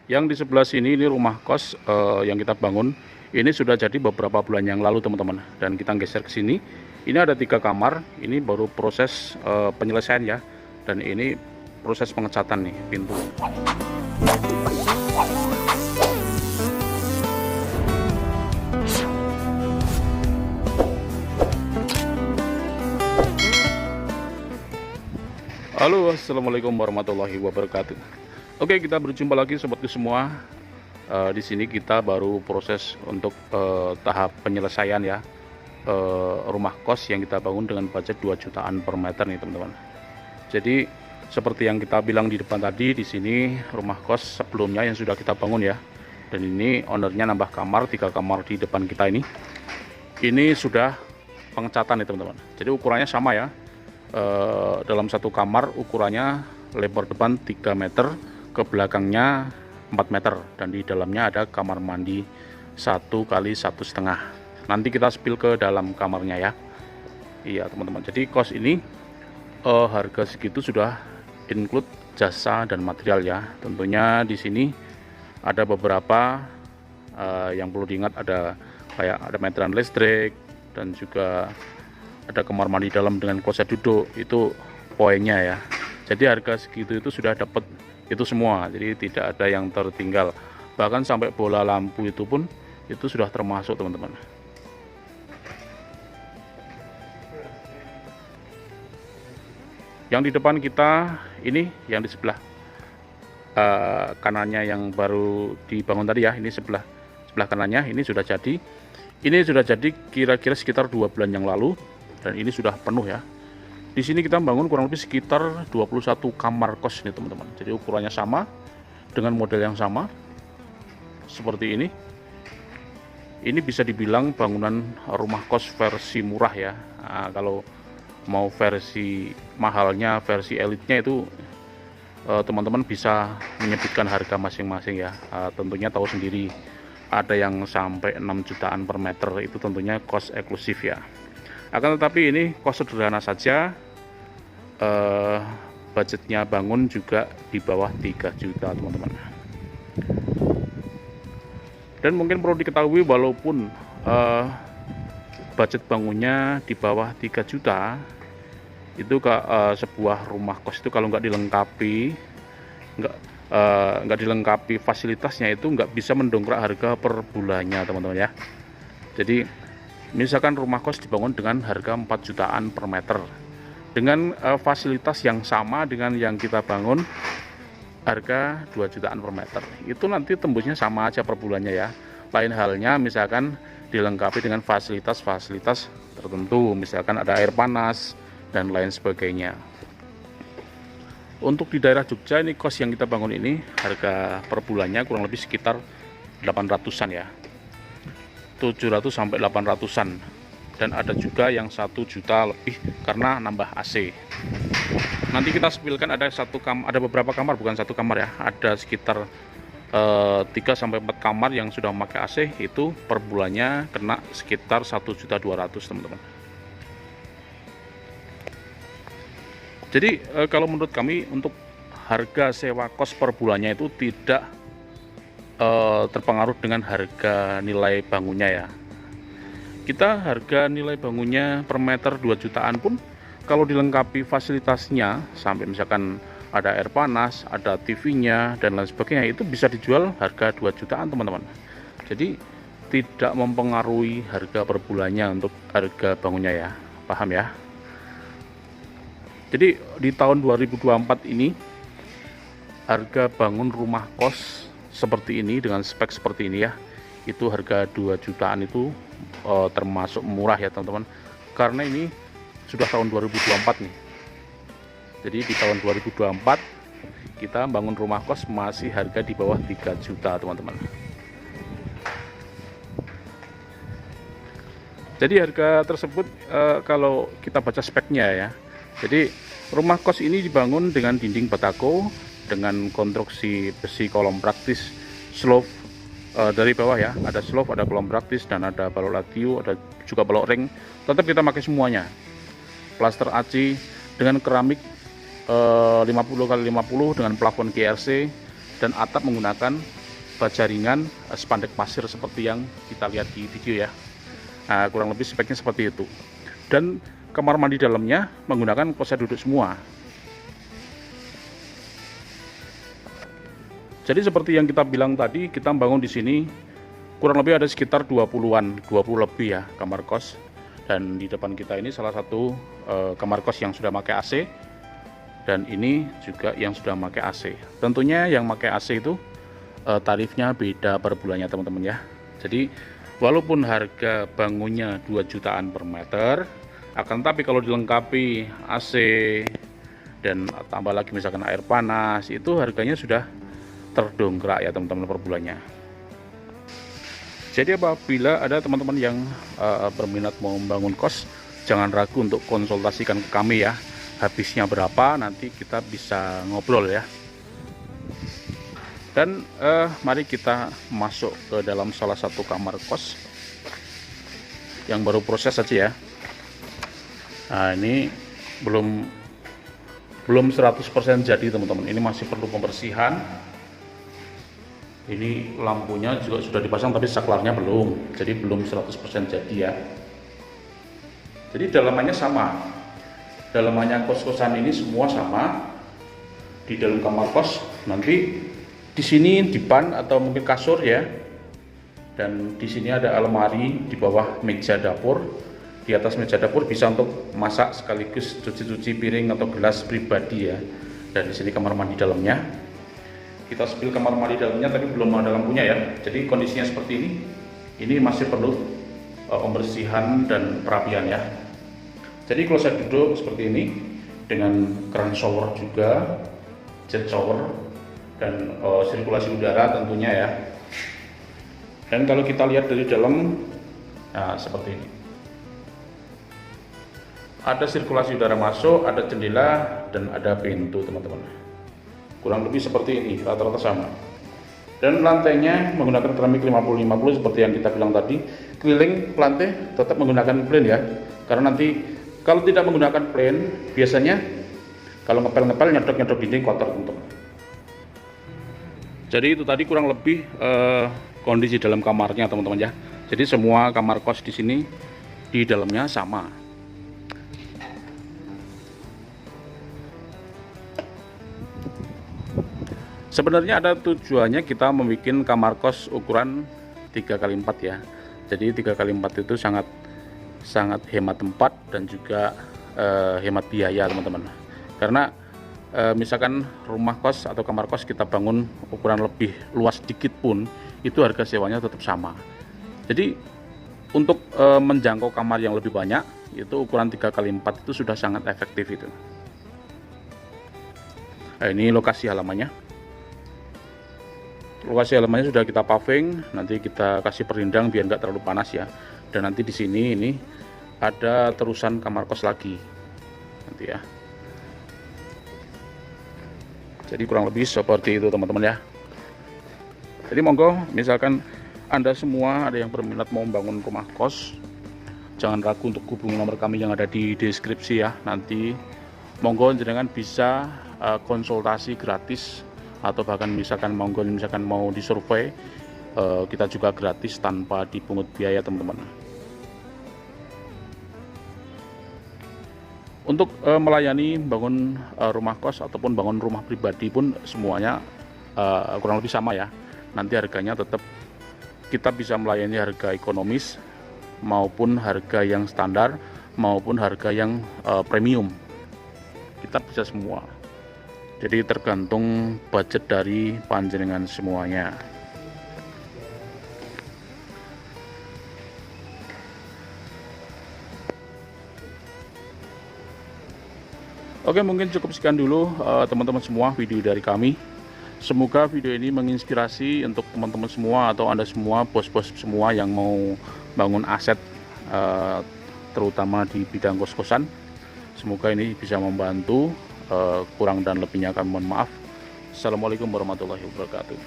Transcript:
Yang di sebelah sini ini rumah kos yang kita bangun. Ini sudah jadi beberapa bulan yang lalu teman-teman. Dan kita geser ke sini. Ini ada 3 kamar. Ini baru proses penyelesaian ya. Dan ini proses pengecatan nih pintu. Halo, assalamualaikum warahmatullahi wabarakatuh. Oke, kita berjumpa lagi sobatku semua. Di sini kita baru proses untuk tahap penyelesaian ya, rumah kos yang kita bangun dengan budget 2 jutaan per meter nih teman-teman. Jadi seperti yang kita bilang di depan tadi, di sini rumah kos sebelumnya yang sudah kita bangun ya. Dan ini ownernya nambah kamar, 3 kamar di depan kita ini. Ini sudah pengecatan nih teman-teman. Jadi ukurannya sama ya. Dalam satu kamar ukurannya lebar depan 3 meter, ke belakangnya 4 meter, dan di dalamnya ada kamar mandi 1 kali 1,5. Nanti kita spill ke dalam kamarnya ya. Iya teman-teman, jadi kos ini harga segitu sudah include jasa dan material ya. Tentunya di sini ada beberapa yang perlu diingat, ada kayak ada meteran listrik dan juga ada kamar mandi dalam dengan kloset duduk, itu poinnya ya. Jadi harga segitu itu sudah dapat itu semua, jadi tidak ada yang tertinggal. Bahkan sampai bola lampu itu pun itu sudah termasuk teman-teman. Yang di depan kita ini, yang di sebelah kanannya yang baru dibangun tadi ya, ini sebelah kanannya ini sudah jadi. Ini sudah jadi kira-kira sekitar 2 bulan yang lalu. Dan ini sudah penuh ya. Di sini kita bangun kurang lebih sekitar 21 kamar kos ini teman-teman. Jadi ukurannya sama, dengan model yang sama seperti ini. Ini bisa dibilang bangunan rumah kos versi murah ya. Nah, kalau mau versi mahalnya, versi elitnya itu teman-teman bisa menyebutkan harga masing-masing ya. Tentunya tahu sendiri, ada yang sampai 6 jutaan per meter, itu tentunya kos eksklusif ya. Akan tetapi ini kos sederhana saja, budgetnya bangun juga di bawah 3 juta teman-teman. Dan mungkin perlu diketahui, walaupun budget bangunnya di bawah 3 juta, itu sebuah rumah kos itu kalau nggak dilengkapi fasilitasnya, itu nggak bisa mendongkrak harga per bulannya teman-teman ya. Jadi misalkan rumah kos dibangun dengan harga 4 jutaan per meter, dengan fasilitas yang sama dengan yang kita bangun harga 2 jutaan per meter, itu nanti tembusnya sama aja per bulannya ya. Lain halnya misalkan dilengkapi dengan fasilitas-fasilitas tertentu, misalkan ada air panas dan lain sebagainya. Untuk di daerah Jogja ini, kos yang kita bangun ini harga per bulannya kurang lebih sekitar 800-an ya, 700 sampai 800-an, dan ada juga yang 1 juta lebih karena nambah AC. Nanti kita spillkan, ada beberapa kamar, bukan satu kamar ya, ada sekitar 3 sampai 4 kamar yang sudah memakai AC, itu per bulannya kena sekitar 1.200.000 teman-teman. Jadi kalau menurut kami, untuk harga sewa kos per bulannya itu tidak terpengaruh dengan harga nilai bangunnya ya. Kita harga nilai bangunnya per meter 2 jutaan pun, kalau dilengkapi fasilitasnya sampai misalkan ada air panas, ada TV-nya dan lain sebagainya, itu bisa dijual harga 2 jutaan teman-teman. Jadi tidak mempengaruhi harga per bulannya untuk harga bangunnya ya, paham ya. Jadi di tahun 2024 ini harga bangun rumah kos seperti ini dengan spek seperti ini ya, itu harga 2 jutaan itu termasuk murah ya teman-teman, karena ini sudah tahun 2024 nih. Jadi di tahun 2024 kita bangun rumah kos masih harga di bawah 3 juta teman-teman. Jadi harga tersebut kalau kita baca speknya ya, jadi rumah kos ini dibangun dengan dinding batako, dengan konstruksi besi kolom praktis, slope dari bawah ya, ada slope, ada kolom praktis, dan ada balok latiu, ada juga balok ring. Tetap kita pakai semuanya. Plaster AC dengan keramik 50 x 50 dengan plafon GRC, dan atap menggunakan baja ringan, spandek pasir seperti yang kita lihat di video ya. Nah, kurang lebih speknya seperti itu. Dan kamar mandi dalamnya menggunakan kloset duduk semua. Jadi seperti yang kita bilang tadi, kita bangun di sini kurang lebih ada sekitar 20 lebih ya kamar kos. Dan di depan kita ini salah satu kamar kos yang sudah pakai AC, dan ini juga yang sudah pakai AC. Tentunya yang pakai AC itu tarifnya beda per bulannya teman-teman ya. Jadi walaupun harga bangunnya 2 jutaan per meter, akan tapi kalau dilengkapi AC dan tambah lagi misalkan air panas, itu harganya sudah terdongkrak ya teman-teman per bulannya. Jadi apabila ada teman-teman yang berminat mau membangun kos, jangan ragu untuk konsultasikan ke kami ya. Habisnya berapa, nanti kita bisa ngobrol ya. Dan mari kita masuk ke dalam salah satu kamar kos yang baru proses saja ya. Nah, ini belum 100% jadi teman-teman. Ini masih perlu pembersihan. Ini lampunya juga sudah dipasang tapi saklarnya belum, jadi belum 100% jadi ya. Jadi dalamannya sama, dalamannya kos-kosan ini semua sama. Di dalam kamar kos nanti di sini dipan atau mungkin kasur ya, dan di sini ada almari, di bawah meja dapur. Di atas meja dapur bisa untuk masak sekaligus cuci-cuci piring atau gelas pribadi ya. Dan di sini kamar mandi dalamnya. Kita spill kamar mandi dalamnya tapi belum ada lampunya ya. Jadi kondisinya seperti ini. Ini masih perlu pembersihan dan perapian ya. Jadi kloset duduk seperti ini dengan keran shower juga, jet shower, dan sirkulasi udara tentunya ya. Dan kalau kita lihat dari dalam, nah seperti ini. Ada sirkulasi udara masuk, ada jendela, dan ada pintu teman-teman. Kurang lebih seperti ini, rata-rata sama. Dan lantainya menggunakan keramik 50-50 seperti yang kita bilang tadi. Keliling lantai tetap menggunakan plain ya, karena nanti kalau tidak menggunakan plain, biasanya kalau ngepel-ngepel nyodok-nyodok dinding kotor teman-teman. Jadi itu tadi kurang lebih kondisi dalam kamarnya teman-teman ya. Jadi semua kamar kos di sini di dalamnya sama. Sebenarnya ada tujuannya kita membuat kamar kos ukuran 3x4 ya. Jadi 3x4 itu sangat hemat tempat dan juga hemat biaya teman-teman. Karena misalkan rumah kos atau kamar kos kita bangun ukuran lebih luas sedikit pun, itu harga sewanya tetap sama. Jadi untuk menjangkau kamar yang lebih banyak, itu ukuran 3x4 itu sudah sangat efektif itu. Nah, ini lokasi halamannya. Lokasi halamannya sudah kita paving, nanti kita kasih perindang biar nggak terlalu panas ya. Dan nanti di sini ini ada terusan kamar kos lagi nanti ya. Jadi kurang lebih seperti itu teman-teman ya. Jadi monggo misalkan Anda semua ada yang berminat mau membangun rumah kos, jangan ragu untuk hubungi nomor kami yang ada di deskripsi ya. Nanti monggo jenengan bisa konsultasi gratis, atau bahkan misalkan mau disurvei, kita juga gratis tanpa dipungut biaya teman-teman. Untuk melayani bangun rumah kos ataupun bangun rumah pribadi pun semuanya kurang lebih sama ya. Nanti harganya tetap kita bisa melayani harga ekonomis maupun harga yang standar maupun harga yang premium. Kita bisa semua. Jadi tergantung budget dari panjenengan semuanya. Oke, mungkin cukup sekian dulu teman-teman semua video dari kami. Semoga video ini menginspirasi untuk teman-teman semua atau Anda semua, bos-bos semua yang mau bangun aset terutama di bidang kos-kosan. Semoga ini bisa membantu. Kurang dan lebihnya kami mohon maaf. Assalamualaikum warahmatullahi wabarakatuh.